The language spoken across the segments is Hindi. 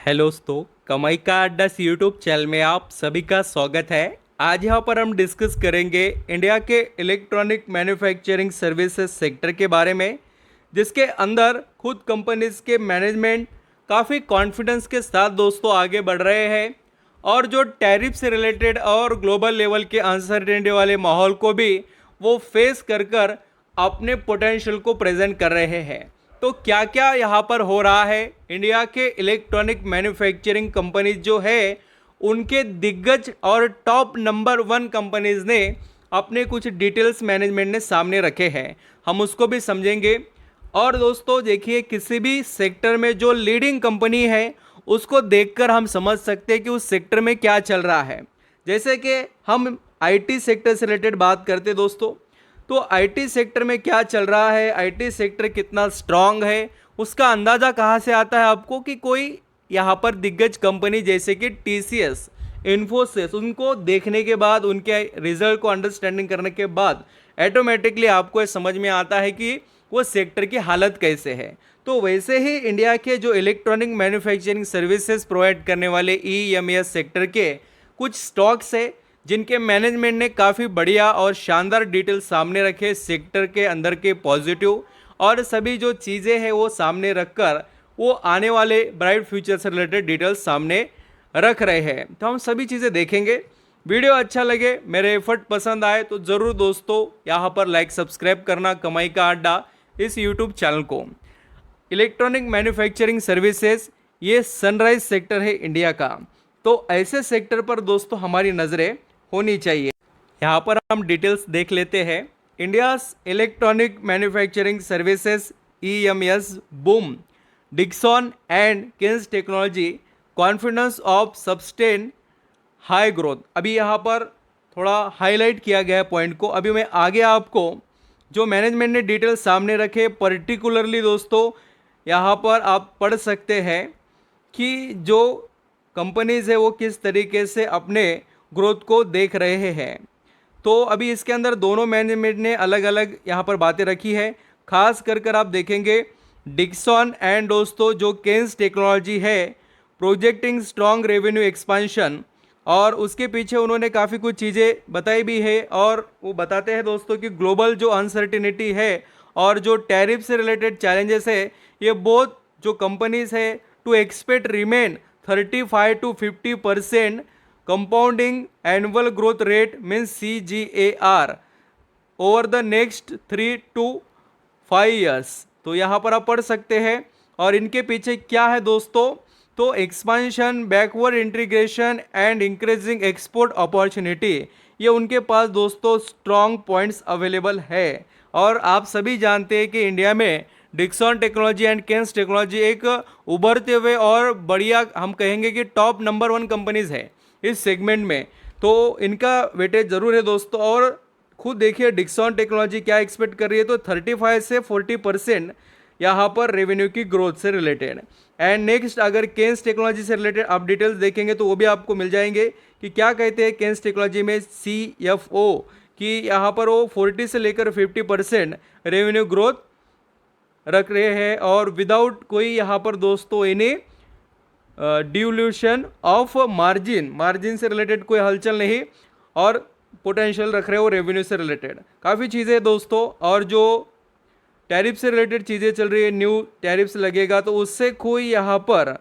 हेलो दोस्तों, कमाई का अड्डा यूट्यूब चैनल में आप सभी का स्वागत है। आज यहाँ पर हम डिस्कस करेंगे इंडिया के इलेक्ट्रॉनिक मैन्युफैक्चरिंग सर्विसेज सेक्टर के बारे में, जिसके अंदर खुद कंपनीज के मैनेजमेंट काफ़ी कॉन्फिडेंस के साथ दोस्तों आगे बढ़ रहे हैं और जो टैरिफ से रिलेटेड और ग्लोबल लेवल के अनसर्टेनिटी वाले माहौल को भी वो फेस कर अपने पोटेंशियल को प्रेजेंट कर रहे हैं। तो क्या क्या यहाँ पर हो रहा है, इंडिया के इलेक्ट्रॉनिक मैन्युफैक्चरिंग कंपनीज जो है उनके दिग्गज और टॉप नंबर 1 कंपनीज ने अपने कुछ डिटेल्स मैनेजमेंट ने सामने रखे हैं, हम उसको भी समझेंगे। और दोस्तों देखिए, किसी भी सेक्टर में जो लीडिंग कंपनी है उसको देखकर हम समझ सकते हैं कि उस सेक्टर में क्या चल रहा है। जैसे कि हम आईटी सेक्टर से रिलेटेड बात करते दोस्तों, तो आईटी सेक्टर में क्या चल रहा है, आईटी सेक्टर कितना स्ट्रांग है, उसका अंदाज़ा कहाँ से आता है आपको कि कोई यहाँ पर दिग्गज कंपनी जैसे कि टीसीएस, इन्फोसिस, उनको देखने के बाद, उनके रिजल्ट को अंडरस्टैंडिंग करने के बाद ऑटोमेटिकली आपको ये समझ में आता है कि वो सेक्टर की हालत कैसे है। तो वैसे ही इंडिया के जो इलेक्ट्रॉनिक मैन्युफैक्चरिंग सर्विसेज प्रोवाइड करने वाले ईएमएस सेक्टर के कुछ स्टॉक्स है जिनके मैनेजमेंट ने काफ़ी बढ़िया और शानदार डिटेल सामने रखे, सेक्टर के अंदर के पॉजिटिव और सभी जो चीज़ें हैं वो सामने रखकर वो आने वाले ब्राइट फ्यूचर से रिलेटेड डिटेल्स सामने रख रहे हैं। तो हम सभी चीज़ें देखेंगे। वीडियो अच्छा लगे, मेरे एफर्ट पसंद आए तो ज़रूर दोस्तों यहाँ पर लाइक सब्सक्राइब करना कमाई का अड्डा इस यूट्यूब चैनल को। इलेक्ट्रॉनिक मैन्युफैक्चरिंग सर्विसेज ये सनराइज सेक्टर है इंडिया का, तो ऐसे सेक्टर पर दोस्तों हमारी नज़रें होनी चाहिए। यहाँ पर हम डिटेल्स देख लेते हैं। India's electronic manufacturing services EMS boom, Dixon and Kaynes technology, confidence of sustain high growth. अभी यहाँ पर थोड़ा हाईलाइट किया गया है पॉइंट को। अभी मैं आगे आपको जो मैनेजमेंट ने डिटेल सामने रखे, पर्टिकुलरली दोस्तों यहाँ पर आप पढ़ सकते हैं कि जो कंपनीज है वो किस तरीके से अपने ग्रोथ को देख रहे हैं। तो अभी इसके अंदर दोनों मैनेजमेंट ने अलग अलग यहाँ पर बातें रखी है। खास कर आप देखेंगे डिक्सन एंड दोस्तों जो केन्स टेक्नोलॉजी है, प्रोजेक्टिंग स्ट्रॉन्ग रेवेन्यू एक्सपांशन, और उसके पीछे उन्होंने काफ़ी कुछ चीज़ें बताई भी है। और वो बताते हैं दोस्तों कि ग्लोबल जो अनसर्टिनिटी है और जो टैरिफ से रिलेटेड चैलेंजेस है, ये बहुत जो कंपनीज है to expect remain 35 to 50% compounding annual growth rate means CGAR over the next 3 to 5 years. तो यहाँ पर आप पढ़ सकते हैं। और इनके पीछे क्या है दोस्तों, तो expansion, backward integration and increasing export opportunity, ये उनके पास दोस्तों स्ट्रॉन्ग पॉइंट्स अवेलेबल है। और आप सभी जानते हैं कि इंडिया में Dixon technology and Kaynes technology एक उभरते हुए और बढ़िया, हम कहेंगे कि टॉप नंबर 1 कंपनीज है इस सेगमेंट में। तो इनका वेटेज ज़रूर है दोस्तों। और खुद देखिए डिक्सन टेक्नोलॉजी क्या एक्सपेक्ट कर रही है, तो 35 से 40% यहाँ पर रेवेन्यू की ग्रोथ से रिलेटेड। एंड नेक्स्ट अगर केन्स टेक्नोलॉजी से रिलेटेड आप डिटेल्स देखेंगे तो वो भी आपको मिल जाएंगे कि क्या कहते हैं केन्स टेक्नोलॉजी में CFO कि यहाँ पर वो 40 से लेकर 50% रेवेन्यू ग्रोथ रख रहे हैं और विदाउट कोई यहाँ पर दोस्तों इन्हें डिवल्यूशन ऑफ मार्जिन से रिलेटेड कोई हलचल नहीं, और पोटेंशियल रख रहे हो रेवेन्यू से रिलेटेड काफ़ी चीज़ें दोस्तों। और जो टैरिफ से रिलेटेड चीज़ें चल रही है, न्यू टैरिफ्स लगेगा तो उससे कोई यहाँ पर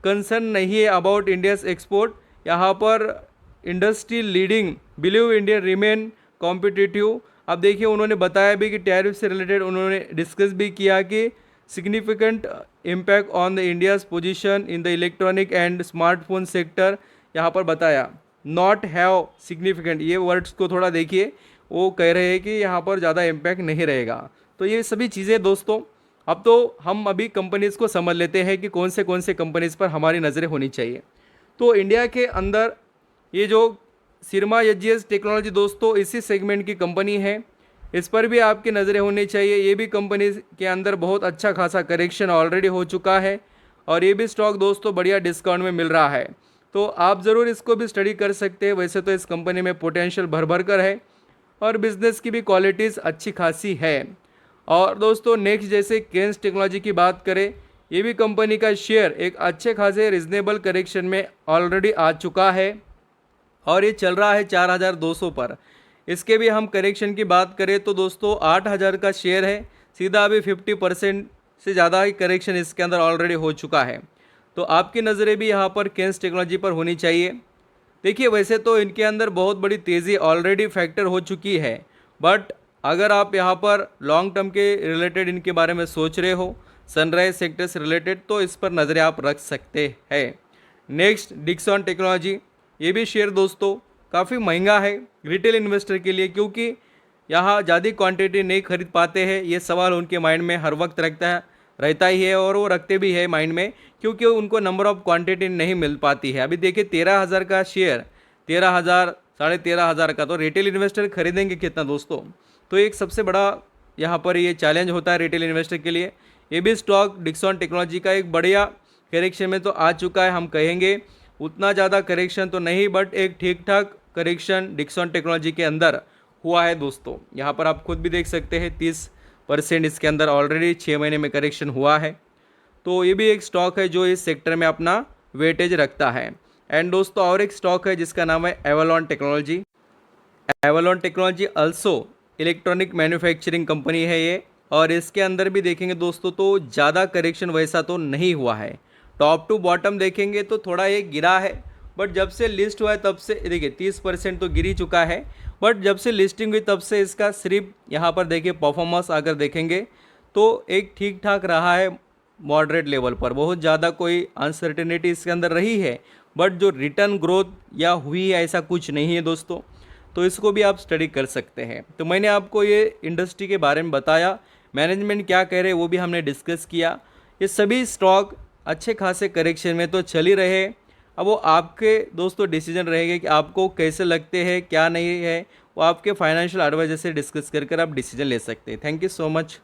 कंसर्न नहीं है अबाउट इंडियाज एक्सपोर्ट। यहाँ पर industry leading, believe India remain competitive. अब देखिए उन्होंने बताया भी कि टैरिफ से रिलेटेड उन्होंने डिस्कस भी किया कि significant impact on the India's position in the electronic and smartphone sector, यहाँ पर बताया नॉट हैव सिग्निफिकेंट, ये वर्ड्स को थोड़ा देखिए, वो कह रहे हैं कि यहाँ पर ज़्यादा इम्पैक्ट नहीं रहेगा। तो ये सभी चीज़ें दोस्तों, अब तो हम अभी कंपनीज़ को समझ लेते हैं कि कौन से कंपनीज़ पर हमारी नज़रें होनी चाहिए। तो इंडिया के अंदर ये जो सिरमा एजीएस टेक्नोलॉजी दोस्तों इसी सेगमेंट की कंपनी है, इस पर भी आपकी नज़रें होनी चाहिए। ये भी कंपनी के अंदर बहुत अच्छा खासा करेक्शन ऑलरेडी हो चुका है और ये भी स्टॉक दोस्तों बढ़िया डिस्काउंट में मिल रहा है, तो आप ज़रूर इसको भी स्टडी कर सकते हैं। वैसे तो इस कंपनी में पोटेंशियल भर कर है और बिज़नेस की भी क्वालिटीज़ अच्छी खासी है। और दोस्तों नेक्स्ट जैसे केन्स टेक्नोलॉजी की बात करें, ये भी कंपनी का शेयर एक अच्छे खासे रिजनेबल करेक्शन में ऑलरेडी आ चुका है और ये चल रहा है 4200 पर। इसके भी हम करेक्शन की बात करें तो दोस्तों 8000 का शेयर है, सीधा अभी 50% से ज़्यादा ही करेक्शन इसके अंदर ऑलरेडी हो चुका है। तो आपकी नज़रें भी यहाँ पर केन्स टेक्नोलॉजी पर होनी चाहिए। देखिए वैसे तो इनके अंदर बहुत बड़ी तेज़ी ऑलरेडी फैक्टर हो चुकी है, बट अगर आप यहाँ पर लॉन्ग टर्म के रिलेटेड इनके बारे में सोच रहे हो, सनराइज सेक्टर से रिलेटेड, तो इस पर नज़रें आप रख सकते हैं। नेक्स्ट डिक्सन टेक्नोलॉजी, ये भी शेयर दोस्तों काफ़ी महंगा है रिटेल इन्वेस्टर के लिए, क्योंकि यहाँ ज़्यादा क्वांटिटी नहीं खरीद पाते हैं। ये सवाल उनके माइंड में हर वक्त रहता ही है और वो रखते भी है माइंड में, क्योंकि उनको नंबर ऑफ क्वांटिटी नहीं मिल पाती है। अभी देखिए 13,000 का शेयर, 13,000 13,500 का, तो रिटेल इन्वेस्टर खरीदेंगे कितना दोस्तों? तो एक सबसे बड़ा यहाँ पर ये चैलेंज होता है रिटेल इन्वेस्टर के लिए। ये भी स्टॉक डिक्सन टेक्नोलॉजी का एक बढ़िया करेक्शन में तो आ चुका है, हम कहेंगे उतना ज़्यादा करेक्शन तो नहीं, बट एक ठीक ठाक करेक्शन डिक्सन टेक्नोलॉजी के अंदर हुआ है दोस्तों। यहाँ पर आप खुद भी देख सकते हैं 30% इसके अंदर ऑलरेडी 6 महीने में करेक्शन हुआ है। तो ये भी एक स्टॉक है जो इस सेक्टर में अपना वेटेज रखता है। एंड दोस्तों और एक स्टॉक है जिसका नाम है Avalon technology. Avalon technology also electronic manufacturing company है ये, और इसके अंदर भी देखेंगे दोस्तों तो ज़्यादा करेक्शन वैसा तो नहीं हुआ है। टॉप टू बॉटम देखेंगे तो थोड़ा ये गिरा है, बट जब से लिस्ट हुआ है तब से देखिए 30% तो गिर ही चुका है, बट जब से लिस्टिंग हुई तब से इसका सिर्फ यहाँ पर देखिए परफॉर्मेंस अगर देखेंगे तो एक ठीक ठाक रहा है, मॉडरेट लेवल पर। बहुत ज़्यादा कोई अनसर्टेनिटी इसके अंदर रही है, बट जो रिटर्न ग्रोथ या हुई है ऐसा कुछ नहीं है दोस्तों। तो इसको भी आप स्टडी कर सकते हैं। तो मैंने आपको ये इंडस्ट्री के बारे में बताया, मैनेजमेंट क्या कह रहे हैं वो भी हमने डिस्कस किया। ये सभी स्टॉक अच्छे खासे करेक्शन में तो चल ही रहे। अब वो आपके दोस्तों डिसीजन रहेगा कि आपको कैसे लगते हैं क्या नहीं है, वो आपके फाइनेंशियल एडवाइजर से डिस्कस कर आप डिसीजन ले सकते हैं। Thank you so much.